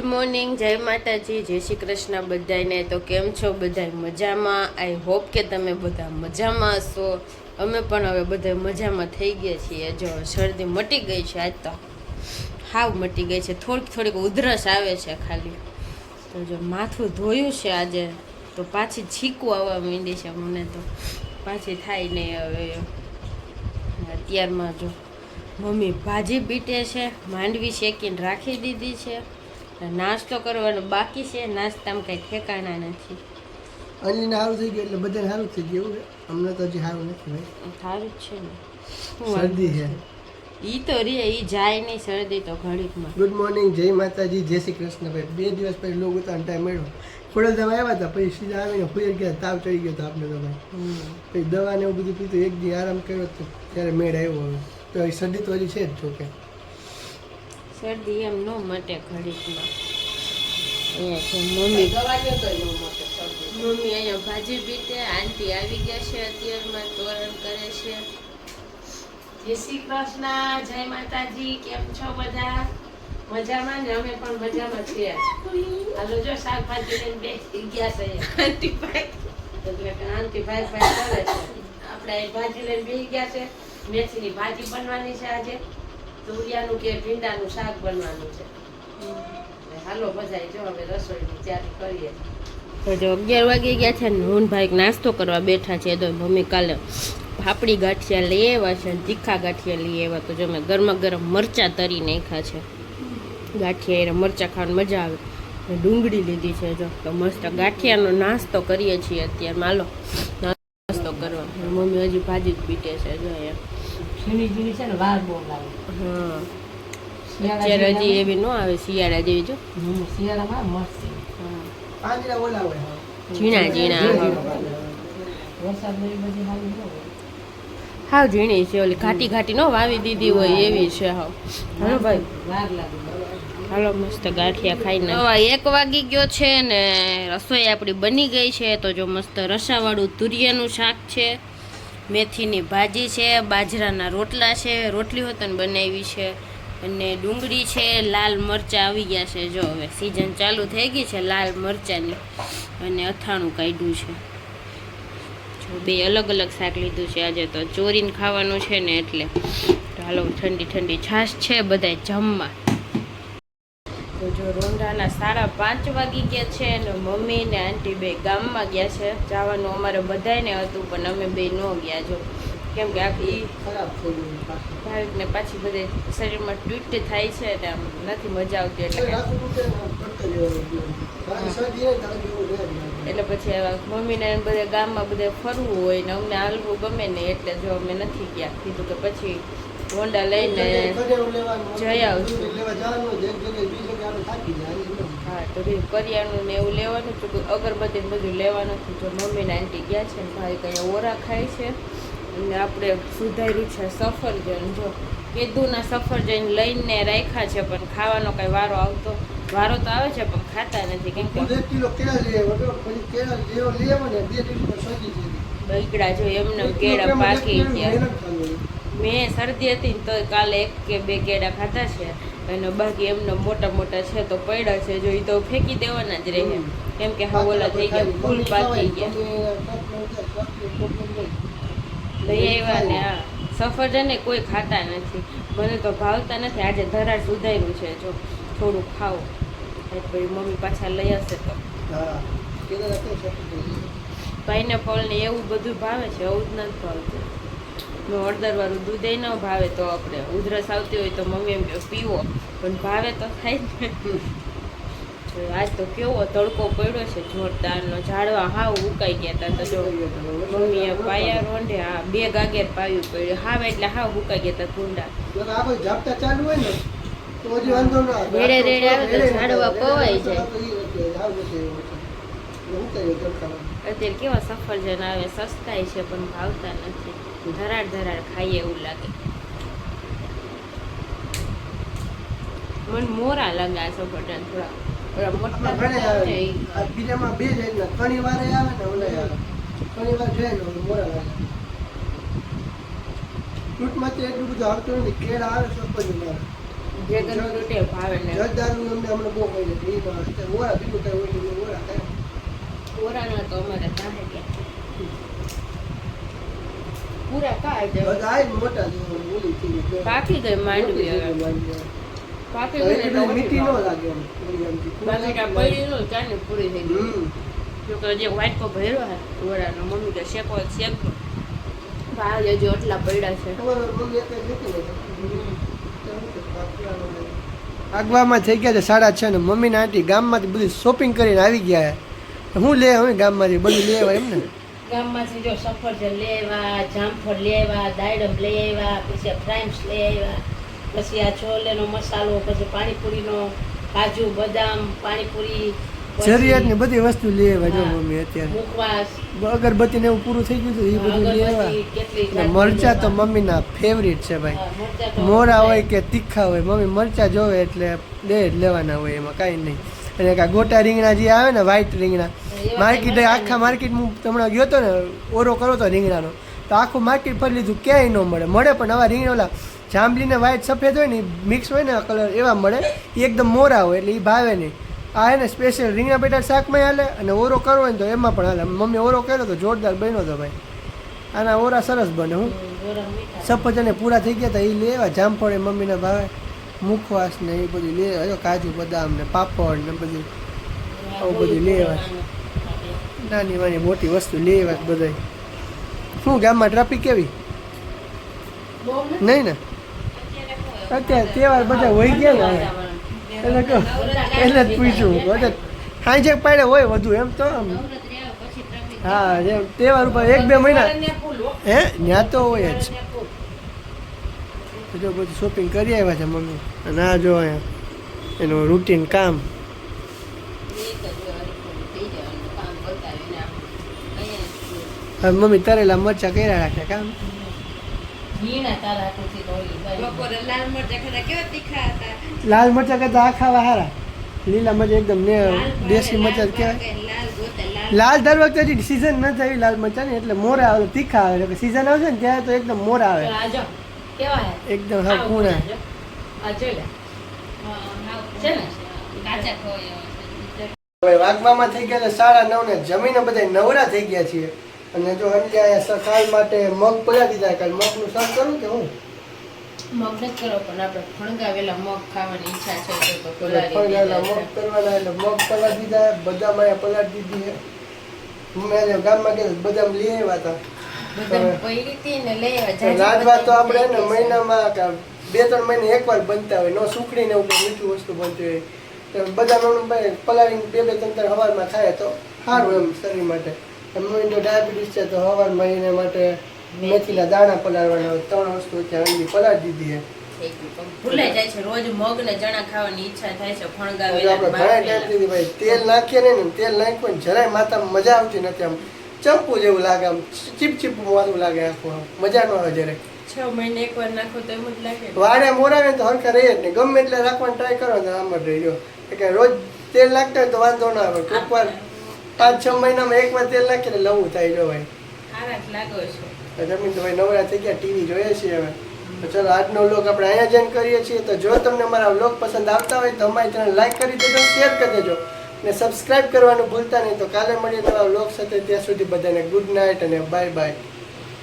Good morning, જય માતાજી, જય શ્રી કૃષ્ણ બધાને। તો કેમ છો બધા? મજામાં? આઈ હોપ કે તમે બધા મજામાં હશો। અમે પણ હવે બધા મજામાં થઈ ગયા છીએ। જો શરદી મટી ગઈ છે, આજ તો હાવ મટી ગઈ છે। થોડીક ઉધરસ આવે છે ખાલી। તો જો માથું ધોયું છે આજે, તો પાછી છીકું આવવા માંડી છે મને, તો પાછી થાય નહીં હવે। અત્યારમાં જો મમ્મી ભાજી બીટે છે, માંડવી શેકીને રાખી દીધી છે। નાસ્તો કરવાનો બાકી છે, નાસ્તામાં કઈ ઠેકાણા નથી। અનિલને સારું થઈ ગયું એટલે બધાને સારું થઈ ગયું, અમને તો હજી સારું નથી ભાઈ। સારું જ છે ને, શરદી છે ઈ તો રે, ઈ જાય નહીં શરદી તો ઘડીકમાં। ગુડ મોર્નિંગ, જય માતાજી, જય શ્રી કૃષ્ણ ભાઈ। 2 દિવસ પછી લોક ઉતારવાનો ટાઈમ મળ્યો, ખોડલધામ આવ્યા હતા, પછી સીધા આવીને ફુયર ગયા, તાવ ચડી ગયો હતો આપણે તો ભાઈ। પછી દવા ને એવું બધું પીધું, એક દી આરામ કર્યો તો ત્યારે મેળ આવ્યો। હવે તો શરદી તો હજી છે જ, જોકે શરદી એમ ન મટે ઘડીકમાં। અહીંયા છે મમ્મી અહીંયા ભાજી બીટે, આંટી આવી ગયા છે અત્યારમાં, તોરણ કરે છે। જય શ્રી કૃષ્ણ, જય માતાજી, કેમ છો બધા? મજામાં ને? અમે પણ મજામાં છીએ। હાલો જો શાકભાજી લઈને બેસી ગયા છે આંટીભાઈ, એટલે કે આંટીભાઈ કરે છે। આપણે ભાજી લઈને બેસી ગયા છે, મેથીની ભાજી બનવાની છે આજે, તુરિયાનું કે ભીંડાનું શાક બનવાનું છે। હાલો બધા જો હવે રસોઈની તૈયારી કરીએ। તો જો 11 વાગી ગયા છે ને, હું ભાઈ નાસ્તો કરવા બેઠા છે। તો મમ્મી કાલે ફાફડી ગાંઠિયા લઈ આવ્યા છે, તીખા ગાંઠિયા લઈ આવ્યા। તો જો મેં ગરમા ગરમ મરચાં તરી નાખ્યા છે, ગાંઠિયા એ મરચાં ખાવાની મજા આવે। ડુંગળી લીધી છે, જો તો મસ્ત ગાંઠિયાનો નાસ્તો કરીએ છીએ અત્યારે। હાલો નાસ્તો કરવા। મમ્મી હજી ભાજી જ પીટે છે, જો એમ ઝીણી છે ને, વાર બહુ લાગે। હા, અત્યારે હજી એવી ન આવે શિયાળા જેવી, જો શિયાળામાં મસ્ત પાંજરા ઓલા હોય ઝીણા ઝીણા, વરસાદ બધી હાલી ન હોય, હાવ ઝીણી છે, ઓલી ઘાટી ઘાટી નો વાવી દીધી હોય એવી છે હાવ। હાલો ભાઈ, વાર લાગે। હાલો મસ્ત ગાંઠિયા ખાઈને 1 વાગી ગયો છે ને, રસોઈ આપણી બની ગઈ છે। તો જો મસ્ત રસાવાળું તુરિયાનું શાક છે, મેથીની ભાજી છે, બાજરાના રોટલા છે, રોટલી હોતન બનાવી છે, અને ડુંગળી છે, લાલ મરચાં આવી ગયા છે। જો હવે સિઝન ચાલુ થઈ ગઈ છે લાલ મરચાંની, અને અથાણું કાઢ્યું છે। જો 2 અલગ અલગ શાક લીધું છે આજે, તો ચોરીને ખાવાનું છે ને એટલે। તો હાલો ઠંડી ઠંડી છાશ છે બધાય જમવા। તો જો રોંઢાના 5:30 વાગી ગયા છે, અને મમ્મી ને આંટી બે ગામમાં ગયા છે। જવાનું અમારે બધાને હતું, પણ અમે બે ન ગયા, જો કેમ કે આખી ખરાબ થઈ ગયું ભાવિકને પાછી બધે શરીરમાં ટ્વીટ થાય છે, એટલે આમ નથી મજા આવતી, એટલે પછી મમ્મીને બધે ગામમાં બધે ફરવું હોય ને અમને હાલવું ગમે નહીં, એટલે જો અમે નથી ગયા। કીધું કે પછી હોન્ડા લઈને જઈ આવશું। હા, તો કરિયાણું ને એવું લેવાનું છે, અગરબત્તી ને બધું લેવાનું છે। જો મમ્મીને આંટી ગયા છે ને ભાઈ કઈ ઓરા ખાય છે, અને આપણે સુધાર્યું છે સફરજન। જો કીધુંના સફરજન લઈને રાખ્યા છે, પણ ખાવાનો કઈ વારો તો આવે છે, પણ ખાતા નથી, કેમ કે બગડા જો એમને કેળા પાકી ગયા। મેં શરદી હતી ને તો કાલે 1 કે 2 કેળા ખાધા છે, અને બાકી એમને મોટા મોટા છે તો પડ્યા છે, જો એ તો ફેંકી દેવાના જ રહે, કેમ કે હા ઓલા થઈ ગયા, ફૂલ પાકી ગયા। લઈ આવ્યા ને આ સફરજન ને કોઈ ખાતા નથી, મને તો ભાવતા નથી। આજે ધરાર સુધાર્યું છે, જો થોડુંક ખાઓ, પછી મમ્મી પાછા લઈ આવશે તો। પાઇનેપલ ને એવું બધું ભાવે છે, એવું જ નથી ભાવતું। હળદરવાળું દૂધ એ ન ભાવે, તો આપણે ઉધરસ આવતી હોય તો મમ્મી એમ કે પીવો, પણ ભાવે તો થાય જ ને। આજ તો કેવો તડકો પડ્યો છે જોરદારનો, ઝાડવા હાવ ઉકાઈ ગયા હતા। તો જો મમ્મીએ પાયા રોંઢે, હા 2 ગાગેર પાયું પડ્યું, હાવ એટલે હાવ ઉકાઈ ગયા હતા કુંડા। રેડે રેડે આવે તો ઝાડવા પવાઈ જાય। અત્યારે કેવા સફરજન આવે, સસ્તાય છે પણ ભાવતા નથી, ધરાડ ખાઈએ એવું લાગે। મને મોરા લાગે આ સફરજન, થોડા મોટા બીજામાં 2 જાય, ઘણી વાર આવે ને ઓલા ઘણી વાર જાય ને મોરા લાગે। ફ્રૂટમાં એટલું બધું આવતું નથી, કેળા આવે સફરજન આવે, જે ઘરનું રોટી ભાવે ને જરદારનું અમને હમણાં બહુ કહી દે એ પણ ઓરા બીજું કઈ હોય નહીં ઓરા કાંઈ ઓરાના તો અમારે કાંઈ ગયા પૂરા કાંઈ જ બધા આ મોટા જેવા ઓલી થઈ ગઈ પાકી ગઈ માંડવી હવે પાકી ગઈ એટલે મીઠી ન ઓછી લાગે એમ બાકી કાંઈ પડી ન ચાની પૂરી થઈ ગઈ જો કે જે વાટકો ભર્યો હે ઓરાનો મમ્મી કે શેકો શેકતો ભાવ હજુ એટલા પડ્યા છે તમારા મમ્મી એક જ નથી લેતા આગવામાં થઈ ગયા છે 6:30 ને મમ્મી ને આંટી ગામમાંથી બધી શોપિંગ કરીને આવી ગયા છે હું લે હવે ગામમાંથી બધું લે આવ્યા એમ ને ગામમાંથી જો સફરજન લઈ આવ્યા, જામફળ લઈ આવ્યા, દાડમ લઈ આવ્યા, પછી ફ્રાઈમ્સ લઈ આવ્યા, પછી આ છોલેનો મસાલો, પછી પાણીપુરીનો કાજુ બદામ પાણીપુરી જરૂરિયાત ની બધી વસ્તુ લે આવ્યા જો હા. મમ્મી અત્યારે મુખવાસ અગરબત્તી ને એવું પૂરું થઈ ગયું હતું એ બધું લે આવ્યા અગરબત્તી કેટલી અને મરચા તો મમ્મીના ફેવરિટ છે ભાઈ મરચા તો મોરા હોય કે તીખા હોય મમ્મી મરચા જોવે એટલે બે જ લેવાના હોય એમાં કાંઈ નહીં અને કાં ગોટા રીંગણા જે આવે ને વ્હાઈટ રીંગણા માર્કેટ આખા માર્કેટ હું હમણાં ગયો હતો ને ઓરો કરો તો રીંગણાનો તો આખું માર્કેટ ફરી લીધું ક્યાંય ન મળે મળે પણ આવા રીંગણા ઓલા જાંબલીને વ્હાઈટ સફેદ હોય ને મિક્સ હોય ને કલર એવા મળે એ એકદમ મોરા હોય એટલે એ ભાવે નહીં આ હે ને સ્પેશિયલ રીંગણા બટાટા શાકમાં હાલે અને ઓરો કરવો હોય ને તો એમાં પણ હાલે મમ્મી ઓરો કર્યો તો જોરદાર બન્યો હતો ભાઈ આના ઓરા સરસ બને હું ગરમ મીઠા સફરજને પૂરા થઈ ગયા હતા એ લેવા જામફળ એ મમ્મીને ભાવે મુખવાસ ને એ બધું લેવા જો કાજુ બદામ ને પાપડ ને બધું આવું બધું લેવા નાની નાની મોટી વસ્તુ લેવા બધાય શું ગામમાં ટ્રાફિક કેવી બહુ નથી. નહીં ને અત્યારે તહેવાર બધા હોય ગયા ને એટલે કહો એટલે જ પૂછ્યું બધા સાંજે પાડે હોય વધુ એમ તો આમ નવરાત્રી આવે પછી ટ્રાફિક હા જેમ તહેવાર ઉપર 1-2 મહિના હે ત્યાં તો હોય જ જો બધું શોપિંગ કરી આવ્યા છે મમ્મી અને આ જો અહીંયા એનું રૂટીન કામ હવે મમ્મી તરેલા મરચા કર્યા રાખે કામ ઝીણા તારા હાથેથી ધોઈ ભાઈ. બપોરે લાલ મરચા ખાધા કેવા તીખા હતા લાલ મરચા કરતા આ ખાવા હારા લીલા મરચા એકદમ ને દેશી મરચા કહેવાય લાલ ગોતા લાલ લાલ દર વખતે હજી સિઝન ન થઈ લાલ મરચા ને એટલે મોરા આવે તીખા આવે સિઝન આવશે ને ત્યારે તો એકદમ મોરા આવે આ જો કેવા હે એકદમ હા કૂણા આ જોઈ લે છે ને કાચા ખોયા હવે વાગવામાં થઈ ગયા 9:30 ને જમીને બધા નવરા થઈ ગયા છીએ અને જો અહીંયા સકાળ માટે મગ પલા દીધા કાલ મગનું શાક કરું કે હું મગ નથી કરો પણ આપણે ફણગાવેલા મગ ખાવાની ઈચ્છા છે તો ફળગાવેલા મગ કરવાના એટલે મગ પલા દીધા બદામ અહીંયા પલાળી દીધી છે મેં ગામમાં ગયા બદામ લઈ આવ્યા હતા બધા પડી હતી ને લઈ આવ્યા લાડવા તો આપણે ને મહિનામાં 2-3 મહિને એકવાર બનતા હોય નો સુખડીને ઉપર મીઠું વસ્તુ બનતી હોય તો બદામ પલાળીને 2-3 હવારમાં ખાય તો સારું એમ શરીર માટે એમનું જો ડાયાબિટીસ છે તો હવારમાં એને માટે મેથીના દાણા પલાળવાના હોય 3 વસ્તુ ત્યાં પલાળી દીધી છે ભૂલાઈ જાય છે રોજ મગ ને ચણા ખાવાની ઈચ્છા થાય છે આપણે ફણગાવેલા ઘણા ટાઈમથી ભાઈ તેલ નાખીએ ને તેલ નાખ્યું ને જરાય માથામાં મજા આવતી નથી આમ ચંપુ જેવું લાગે આમ ચીપચીપું માથું લાગે આખું આમ મજા ન આવે જરાય 6 મહિને એકવાર નાખો તો એમ જ લાગે વાડે મોરાવે ને તો હરખા રહે જ નહીં ગમે એટલે રાખવાની ટ્રાય કરો ને આમ જ રહી ગયો એટલે રોજ તેલ નાખતા હોય તો વાંધો ના આવે કોઈક વાર 5-6 મહિનામાં એકવાર તેલ નાખીને લવું થાય જો ભાઈ સારા જ લાગો છો જમીન તો ભાઈ નવરા થઈ ગયા ટીવી જોઈએ છીએ હવે તો ચલો આજનો વ્લોગ આપણે અહીંયા જ end કરીએ છીએ તો જો તમને મારા વ્લોગ પસંદ આવતા હોય તો અમારી ચેનલ લાઈક કરી દેજો શેર કરી દેજો અને સબસ્ક્રાઇબ કરવાનું ભૂલતા નહીં તો કાલે મળીએ નવા વ્લોગ સાથે ત્યાં સુધી બધાને ગુડ નાઇટ અને બાય બાય